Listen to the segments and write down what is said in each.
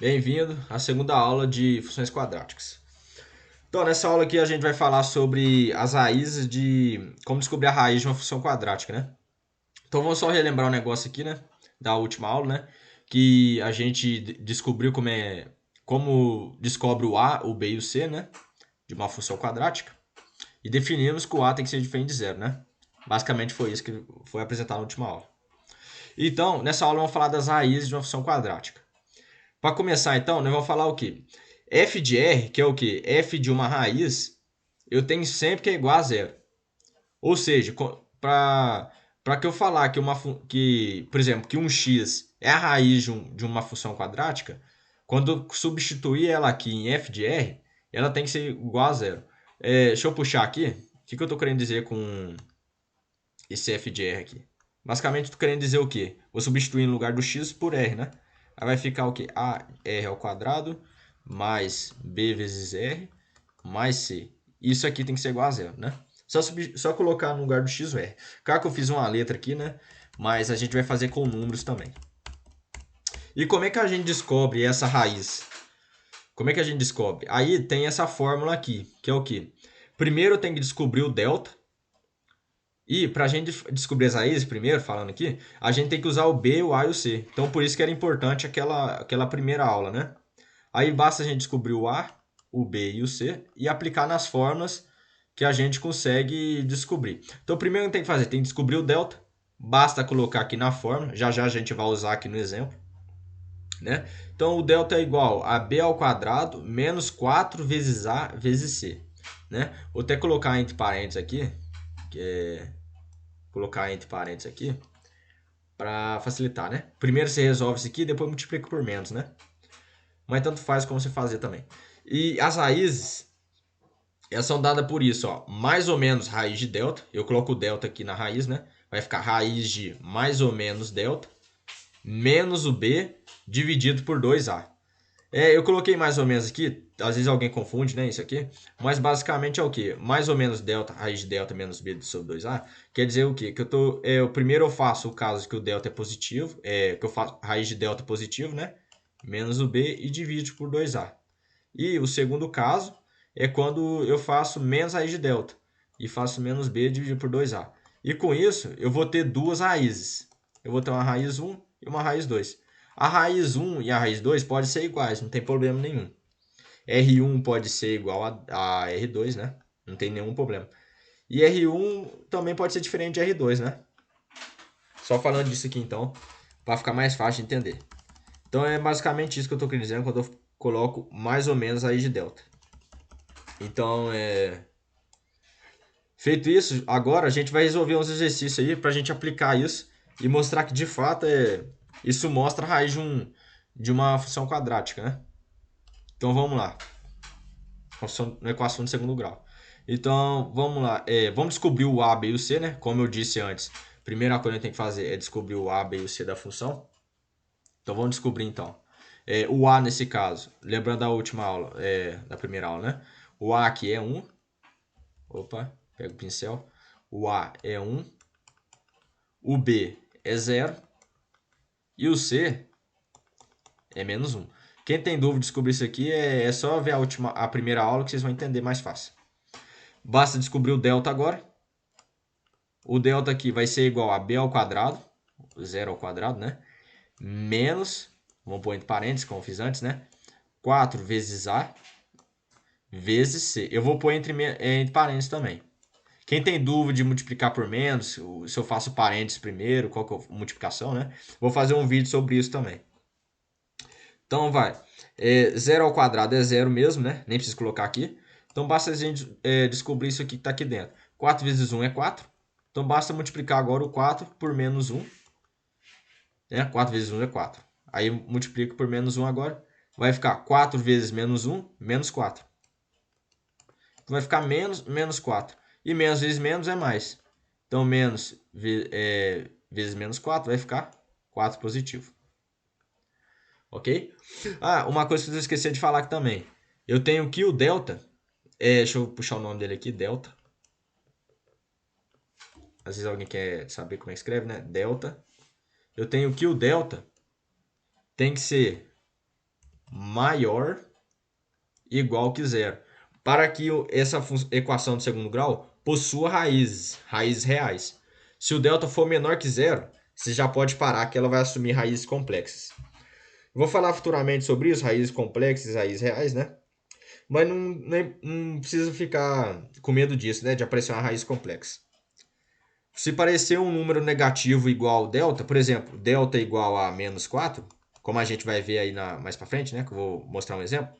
Bem-vindo à segunda aula de funções quadráticas. Então, nessa aula aqui a gente vai falar sobre as raízes de como descobrir a raiz de uma função quadrática, né? Então, vamos só relembrar um negócio aqui, né? Da última aula, né? Que a gente descobriu como descobre o a, o b e o c, né? De uma função quadrática. E definimos que o a tem que ser diferente de zero, né? Basicamente foi isso que foi apresentado na última aula. Então, nessa aula vamos falar das raízes de uma função quadrática. Para começar, então, nós vamos falar o quê? F de R, que é o quê? F de uma raiz, eu tenho sempre que é igual a zero. Ou seja, para que eu falar por exemplo, que um x é a raiz de uma função quadrática, quando eu substituir ela aqui em f de r, ela tem que ser igual a zero. Deixa eu puxar aqui. O que eu estou querendo dizer com esse f de r aqui? Basicamente, estou querendo dizer o quê? Vou substituir no lugar do x por r, né? Aí vai ficar o quê? A r ao quadrado mais b vezes r mais c. Isso aqui tem que ser igual a zero, né? Só colocar no lugar do x o r. Claro que eu fiz uma letra aqui, né? Mas a gente vai fazer com números também. E como é que a gente descobre essa raiz? Como é que a gente descobre? Aí tem essa fórmula aqui, que é o quê? Primeiro eu tenho que descobrir o delta. E para a gente descobrir as raízes, primeiro, falando aqui, a gente tem que usar o B, o A e o C. Então, por isso que era importante aquela primeira aula, né? Aí basta a gente descobrir o A, o B e o C e aplicar nas fórmulas que a gente consegue descobrir. Então, primeiro que tem que fazer, tem que descobrir o delta. Basta colocar aqui na fórmula, já já a gente vai usar aqui no exemplo, né? Então, o delta é igual a B ao quadrado menos 4 vezes A vezes C, né? Vou até colocar entre parênteses aqui, que é colocar entre parênteses aqui, para facilitar, né? Primeiro você resolve isso aqui, depois multiplica por menos, né? Mas tanto faz como você fazer também. E as raízes, elas são dadas por isso, ó, mais ou menos raiz de delta. Eu coloco o delta aqui na raiz, né? Vai ficar raiz de mais ou menos delta menos o b dividido por 2a. Eu coloquei mais ou menos aqui, às vezes alguém confunde, né, isso aqui, mas basicamente é o que? Mais ou menos delta, raiz de delta menos b sobre 2a, quer dizer o quê? Que primeiro eu faço o caso que o delta é positivo, que eu faço raiz de delta positivo, né, menos o b e divido por 2a. E o segundo caso é quando eu faço menos raiz de delta e faço menos b dividido por 2a. E com isso eu vou ter duas raízes. Eu vou ter uma raiz 1 e uma raiz 2. A raiz 1 e a raiz 2 podem ser iguais, não tem problema nenhum. R1 pode ser igual a R2, né? Não tem nenhum problema. E R1 também pode ser diferente de R2, né? Só falando disso aqui então, para ficar mais fácil de entender. Então é basicamente isso que eu estou querendo dizer quando eu coloco mais ou menos a raiz de delta. Então, feito isso, agora a gente vai resolver uns exercícios aí para a gente aplicar isso e mostrar que de fato isso mostra a raiz de uma função quadrática, né? Então vamos lá, uma equação de segundo grau. Então vamos lá, vamos descobrir o a, b e o c, né? Como eu disse antes, a primeira coisa que a gente tem que fazer é descobrir o a, b e o c da função. Então vamos descobrir então. O a nesse caso, lembrando da última aula, da primeira aula, né? O a aqui é 1. Opa, pega o pincel. O A é 1, o B é 0 e o C é menos 1. Quem tem dúvida de descobrir isso aqui é só ver a primeira aula que vocês vão entender mais fácil. Basta descobrir o delta agora. O delta aqui vai ser igual a B ao quadrado, 0 ao quadrado, né? Menos, vamos pôr entre parênteses, como eu fiz antes, né? 4 vezes A vezes C. Eu vou pôr entre parênteses também. Quem tem dúvida de multiplicar por menos, se eu faço parênteses primeiro, qual que é a multiplicação, né? Vou fazer um vídeo sobre isso também. Então vai. 0 ao quadrado é zero mesmo, né? Nem preciso colocar aqui. Então basta a gente descobrir isso aqui que está aqui dentro. 4 vezes 1 é 4. Então basta multiplicar agora o 4 por menos 1. Né? 4 vezes 1 é 4. Aí multiplico por menos 1 agora. Vai ficar 4 vezes menos 1, menos 4. Vai ficar menos 4. E menos vezes menos é mais. Então, menos vezes menos 4 vai ficar 4 positivo. Ok? Ah, uma coisa que eu esqueci de falar aqui também. Eu tenho que o delta, deixa eu puxar o nome dele aqui, delta. Às vezes alguém quer saber como é que escreve, né? Delta. Eu tenho que o delta tem que ser maior igual que zero. Para que essa equação de segundo grau possua raízes reais. Se o delta for menor que zero, você já pode parar que ela vai assumir raízes complexas. Vou falar futuramente sobre isso, raízes complexas e raízes reais, né? Mas não precisa ficar com medo disso, né? De aparecer uma raiz complexa. Se parecer um número negativo igual ao delta, por exemplo, delta igual a menos 4, como a gente vai ver aí mais para frente, né? Que eu vou mostrar um exemplo.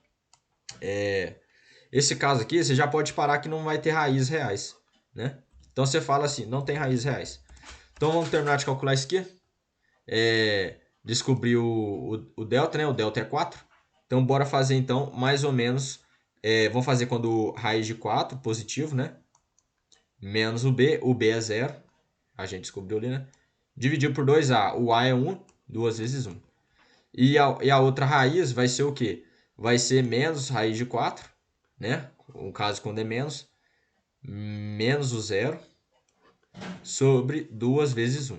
Esse caso aqui, você já pode parar que não vai ter raízes reais, né? Então você fala assim, não tem raízes reais. Então vamos terminar de calcular isso aqui. Descobrir o delta, né? O delta é 4. Então bora fazer então mais ou menos. Vamos fazer quando raiz de 4, positivo, né? Menos o B é 0. A gente descobriu ali, né? Dividido por 2A. O A é 1, 2 vezes 1. E a outra raiz vai ser o quê? Vai ser menos raiz de 4, né? No caso, quando é menos o 0 sobre 2 vezes 1.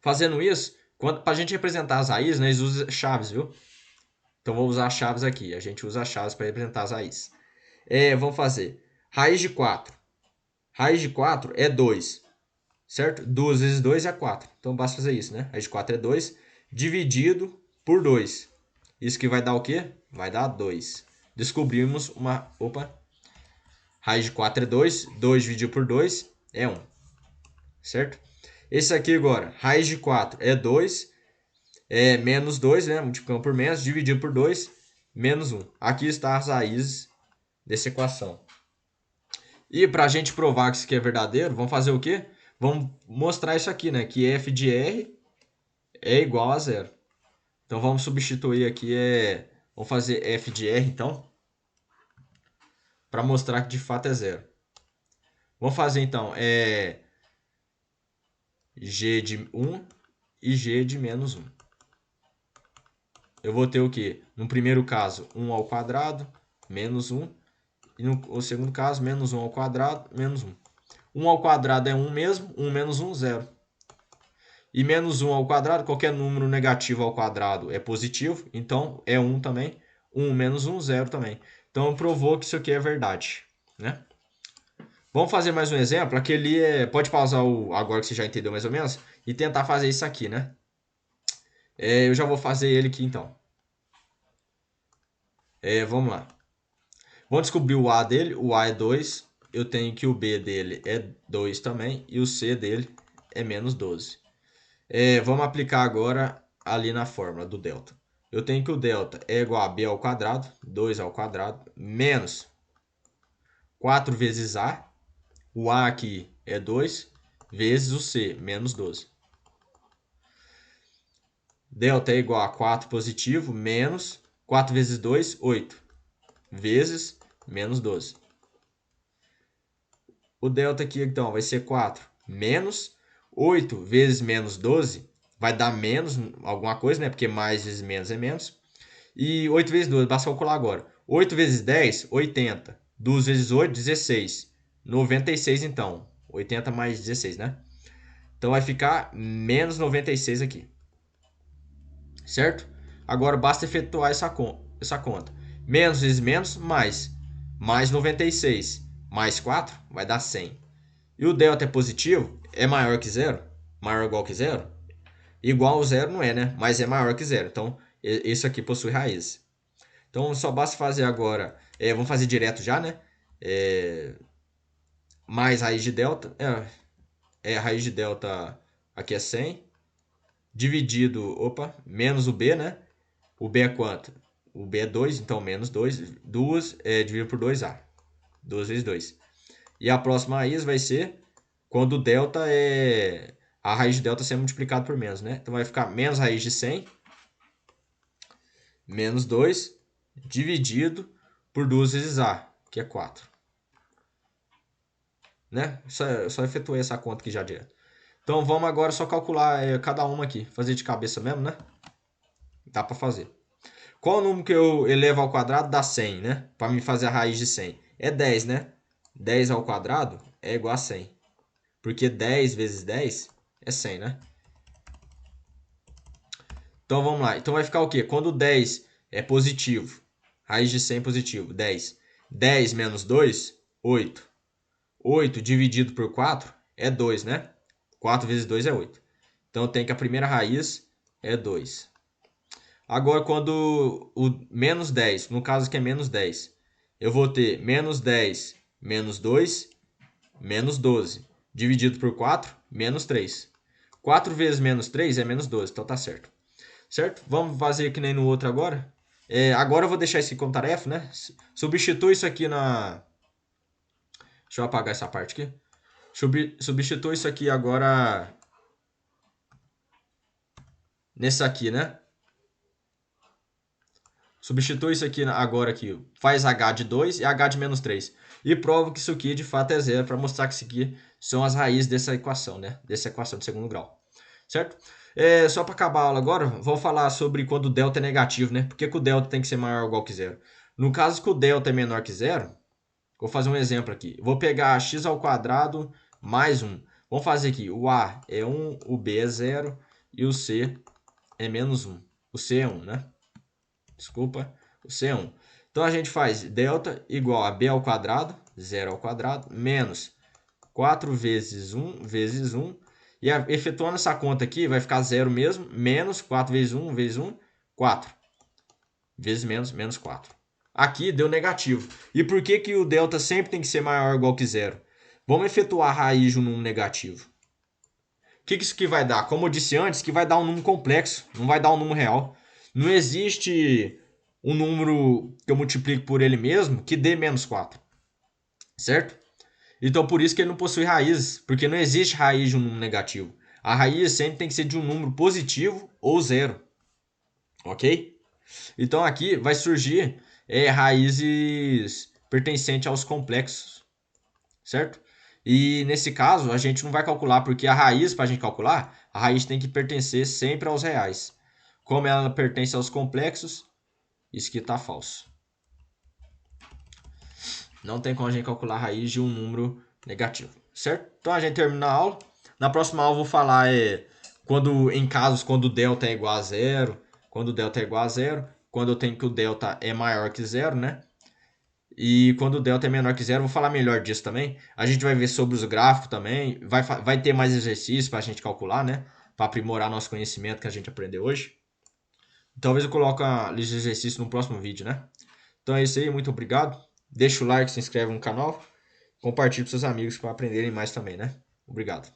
Fazendo isso, para a gente representar as raízes, nós usamos chaves, viu? Então, vou usar chaves aqui. A gente usa chaves para representar as raízes. Vamos fazer raiz de 4. Raiz de 4 é 2, certo? 2 vezes 2 é 4. Então, basta fazer isso, né? Raiz de 4 é 2, dividido por 2. Isso que vai dar o quê? Vai dar 2. Descobrimos uma... Raiz de 4 é 2. 2 dividido por 2 é 1. Certo? Esse aqui agora, raiz de 4 é 2. Menos 2, né? Multiplicando por menos, dividido por 2, menos 1. Aqui está as raízes dessa equação. E para a gente provar que isso aqui é verdadeiro, vamos fazer o quê? Vamos mostrar isso aqui, né? Que f de r é igual a zero. Então vamos substituir aqui, vamos fazer f de r, então, para mostrar que de fato é zero. Vamos fazer então, g de 1 e g de menos 1. Eu vou ter o quê? No primeiro caso, 1 ao quadrado, menos 1. E no segundo caso, menos 1 ao quadrado, menos 1. 1 ao quadrado é 1 mesmo, 1 menos 1, 0. E menos 1 ao quadrado, qualquer número negativo ao quadrado é positivo, então é 1 também. 1 menos 1, 0 também. Então provou que isso aqui é verdade, né? Vamos fazer mais um exemplo. Aquele pode pausar agora que você já entendeu mais ou menos e tentar fazer isso aqui, né? Eu já vou fazer ele aqui então. Vamos lá. Vamos descobrir o A dele. O A é 2. Eu tenho que o B dele é 2 também. E o C dele é menos 12. Vamos aplicar agora ali na fórmula do delta. Eu tenho que o delta é igual a B ao quadrado, 2 ao quadrado, menos 4 vezes A. O A aqui é 2, vezes o C, menos 12. Delta é igual a 4 positivo, menos 4 vezes 2, 8, vezes menos 12. O delta aqui, então, vai ser 4 menos 8 vezes menos 12, vai dar menos alguma coisa, né? Porque mais vezes menos é menos. E 8 vezes 12, basta calcular agora. 8 vezes 10, 80. 2 vezes 8, 16. 96, então. 80 mais 16, né? Então vai ficar menos 96 aqui. Certo? Agora basta efetuar essa conta. Menos vezes menos, mais. Mais 96. Mais 4, vai dar 100. E o delta é positivo? É maior que zero? Maior ou igual que zero? Igual ao zero não é, né? Mas é maior que zero. Então, isso aqui possui raiz. Então, só basta fazer agora. Vamos fazer direto já, né? Mais raiz de delta. Raiz de delta aqui é 100. Dividido, menos o B, né? O B é quanto? O B é 2, então menos 2. 2 dividido por 2A. 2 vezes 2. E a próxima raiz vai ser quando o delta é... A raiz de delta ser multiplicado por menos, né? Então vai ficar menos raiz de 100. Menos 2 dividido por 2 vezes A, que é 4. Né? Só efetuei essa conta aqui já direto. Então vamos agora só calcular cada uma aqui. Fazer de cabeça mesmo, né? Dá para fazer. Qual o número que eu elevo ao quadrado dá 100, né? Para me fazer a raiz de 100. É 10, né? 10 ao quadrado é igual a 100. Porque 10 vezes 10 é 100, né? Então vamos lá. Então vai ficar o quê? Quando 10 é positivo. Raiz de 100 positivo, 10. 10 menos 2, 8. 8 dividido por 4 é 2, né? 4 vezes 2 é 8. Então, tem que a primeira raiz é 2. Agora, quando o menos 10, no caso aqui é menos 10, eu vou ter menos 10 menos 2, menos 12. Dividido por 4, menos 3. 4 vezes menos 3 é menos 12, então tá certo. Certo? Vamos fazer que nem no outro agora. Agora eu vou deixar isso como tarefa, né? Substitui isso aqui na... Deixa eu apagar essa parte aqui. Substitui isso aqui agora nesse aqui, né? Substitui isso aqui agora aqui. Faz h de 2 e h de menos 3. E prova que isso aqui de fato é zero para mostrar que isso aqui são as raízes dessa equação, né? Dessa equação de segundo grau. Certo? Só para acabar a aula agora, vou falar sobre quando o delta é negativo, né? Por que o delta tem que ser maior ou igual que zero? No caso que o delta é menor que zero, vou fazer um exemplo aqui. Vou pegar x ao quadrado mais 1. Vamos fazer aqui. O a é 1, o b é 0 e o c é menos 1. O c é 1, né? Desculpa, o c é 1. Então, a gente faz delta igual a b ao quadrado, 0 ao quadrado, menos 4 vezes 1 vezes 1. E efetuando essa conta aqui, vai ficar 0 mesmo, menos 4 vezes 1 vezes 1, 4. Vezes menos, menos 4. Aqui deu negativo. E por que que o delta sempre tem que ser maior ou igual que zero? Vamos efetuar a raiz de um número negativo. O que isso aqui vai dar? Como eu disse antes, que vai dar um número complexo, não vai dar um número real. Não existe um número que eu multiplique por ele mesmo que dê menos 4. Certo? Então, por isso que ele não possui raízes, porque não existe raiz de um número negativo. A raiz sempre tem que ser de um número positivo ou zero. Ok? Então, aqui vai surgir raízes pertencentes aos complexos. Certo? E nesse caso, a gente não vai calcular, porque a raiz, para a gente calcular, a raiz tem que pertencer sempre aos reais. Como ela pertence aos complexos, isso aqui está falso. Não tem como a gente calcular a raiz de um número negativo, certo? Então a gente termina a aula. Na próxima aula eu vou falar em casos quando o delta é igual a zero, quando o delta é igual a zero, quando eu tenho que o delta é maior que zero, né? E quando o delta é menor que zero, eu vou falar melhor disso também. A gente vai ver sobre os gráficos também. Vai ter mais exercícios para a gente calcular, né? Para aprimorar nosso conhecimento que a gente aprendeu hoje. Talvez eu coloque a lista de exercícios no próximo vídeo, né? Então é isso aí, muito obrigado. Deixa o like, se inscreve no canal. Compartilhe com seus amigos para aprenderem mais também, né? Obrigado.